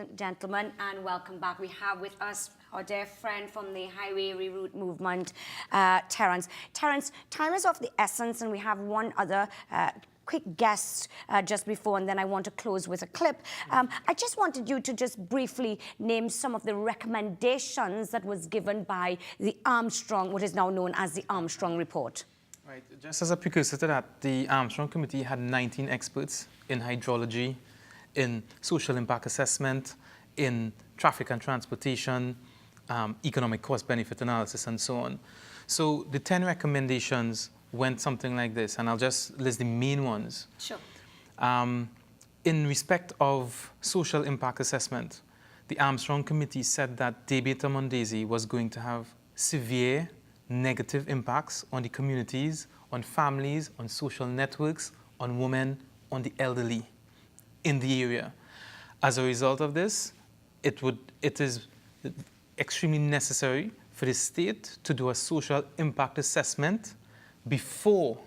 and gentlemen, and welcome back. We have with us our dear friend from the Highway Reroute Movement, Terrence. Terrence, time is of the essence, and we have one other quick guest just before, and then I want to close with a clip. I just wanted you to just briefly name some of the recommendations that was given by the Armstrong, what is now known as the Armstrong Report. Right. Just as a precursor to that, the Armstrong Committee had 19 experts in hydrology, in social impact assessment, in traffic and transportation, economic cost-benefit analysis, and so on. So the 10 recommendations went something like this, and I'll just list the main ones. Sure. In respect of social impact assessment, the Armstrong Committee said that Debate Mondaisy was going to have severe negative impacts on the communities, on families, on social networks, on women, on the elderly in the area. As a result of this, it is extremely necessary for the state to do a social impact assessment before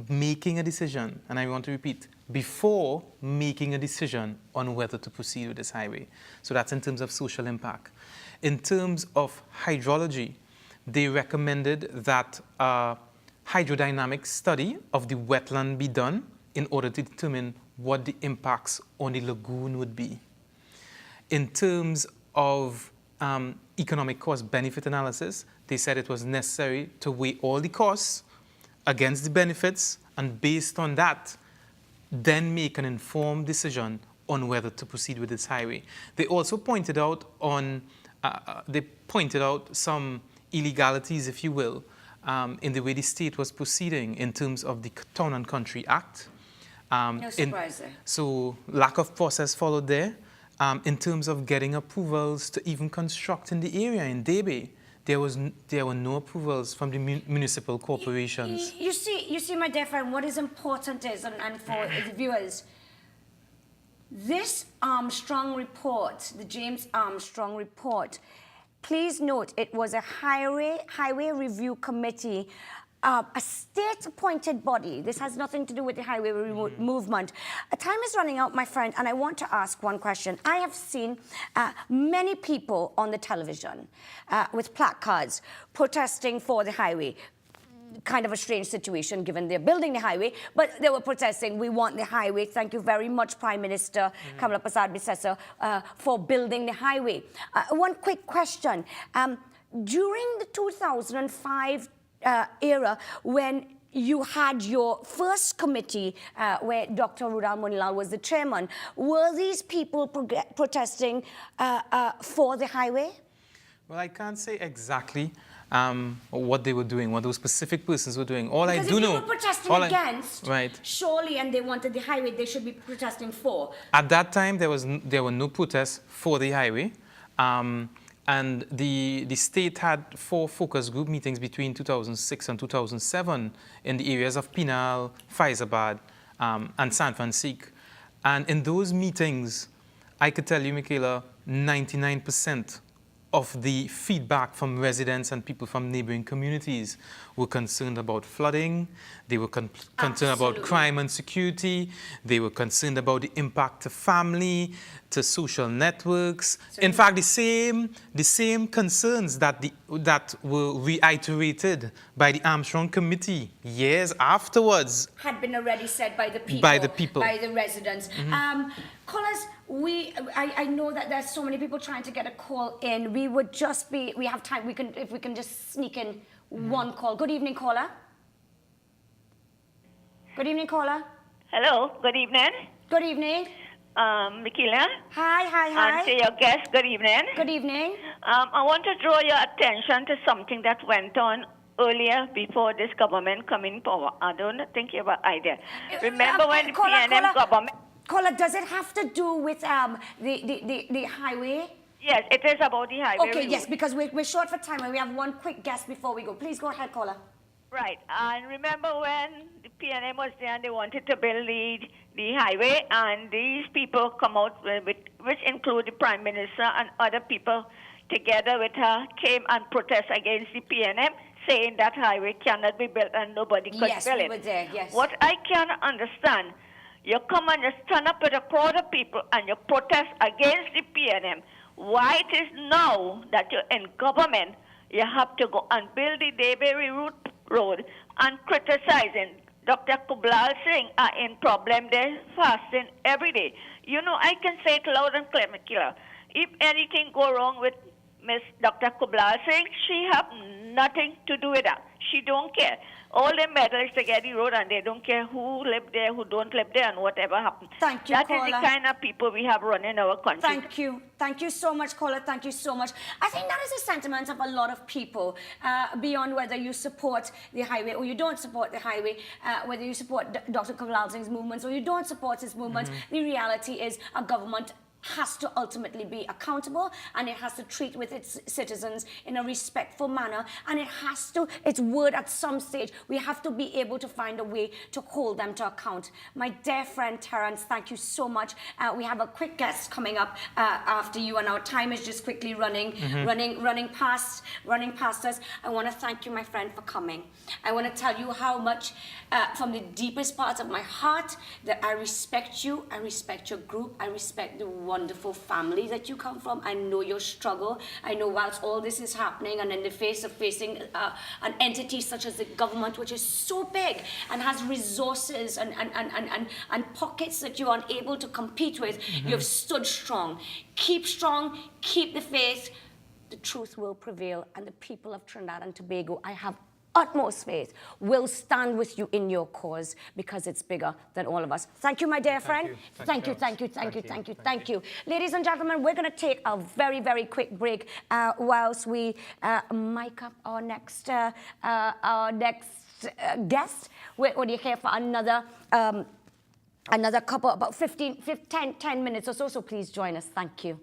making a decision, and I want to repeat, before making a decision on whether to proceed with this highway. So that's in terms of social impact. In terms of hydrology, they recommended that a hydrodynamic study of the wetland be done in order to determine what the impacts on the lagoon would be. In terms of economic cost-benefit analysis, they said it was necessary to weigh all the costs against the benefits, and based on that, then make an informed decision on whether to proceed with this highway. They also pointed out some illegalities, if you will, in the way the state was proceeding in terms of the Town and Country Act. No surprise there. So lack of process followed there. In terms of getting approvals to even construct in the area in Debe, there were no approvals from the municipal corporations. You see, my dear friend, what is important is, and for the viewers, this Armstrong report, the James Armstrong report, please note it was a highway review committee, a state-appointed body. This has nothing to do with the highway movement. Time is running out, my friend, and I want to ask one question. I have seen many people on the television with placards protesting for the highway. Kind of a strange situation given they're building the highway, but they were protesting, we want the highway. Thank you very much, Prime Minister Persad-Bissessar, for building the highway. One quick question. During the 2005 era, when you had your first committee where Dr. Rudal Munilal was the chairman, were these people protesting for the highway? Well, I can't say exactly what they were doing, what those specific persons were doing. All because I do know... if you were protesting against, right, surely, and they wanted the highway, they should be protesting for. At that time, there were no protests for the highway. And the state had 4 focus group meetings between 2006 and 2007 in the areas of Penal, Faizabad, and San Francisco. And in those meetings, I could tell you, Mickela, 99% of the feedback from residents and people from neighboring communities were concerned about flooding, they were concerned about crime and security, they were concerned about the impact to family, to social networks. In fact, the same concerns that were reiterated by the Armstrong Committee years afterwards had been already said by the people, by the residents. Callers, I know that there's so many people trying to get a call in. We have time. If we can just sneak in one call. Good evening, caller. Good evening, caller. Hello. Good evening. Good evening. Mickela. Hi. And to your guest, good evening. Good evening. I want to draw your attention to something that went on earlier before this government come in power. I don't think you have an idea. Remember when the PNM government... Caller, does it have to do with the highway? Yes, it is about the highway. Okay, yes, because we're short for time and we have one quick guest before we go. Please go ahead, caller. Right, and remember when the PNM was there and they wanted to build the highway, and these people come out, which include the Prime Minister and other people together with her, came and protest against the PNM, saying that highway cannot be built and nobody could build it. Yes, we were there, yes. What I can understand, You come and you stand up with a crowd of people and you protest against the PNM. Why it is now that you're in government, you have to go and build the Dayberry Road and criticizing Dr. Kublal Singh are in problem. They're fasting every day. You know, I can say it loud and clear, Mickela. If anything go wrong with Miss Dr. Kublal Singh, she have nothing to do with that. She don't care. All the medals to get the road, and they don't care who live there, who don't live there, and whatever happens. Thank you, That caller. is the kind of people we have running our country. Thank you. Thank you so much, caller. Thank you so much. I think that is the sentiment of a lot of people, beyond whether you support the highway or you don't support the highway, whether you support Dr. Kublal Singh's movements or you don't support his movements. The reality is a government has to ultimately be accountable, and it has to treat with its citizens in a respectful manner, and it has to, its word at some stage, we have to be able to find a way to hold them to account. My dear friend Terrence, thank you so much. We have a quick guest coming up after you, and our time is just quickly running past us. I want to thank you, my friend, for coming. I want to tell you how much, from the deepest parts of my heart, that I respect you, I respect your group, I respect the wonderful family that you come from. I know your struggle. I know whilst all this is happening and in the face of facing an entity such as the government, which is so big and has resources and pockets that you're unable to compete with, you've stood strong. Keep strong, keep the faith. The truth will prevail, and the people of Trinidad and Tobago, I have utmost faith, will stand with you in your cause, because it's bigger than all of us. Thank you, my dear friend. Thank you. Ladies and gentlemen, we're going to take a very, very quick break whilst we mic up our next guest. We're only here for another couple, about 10 minutes or so, so please join us. Thank you.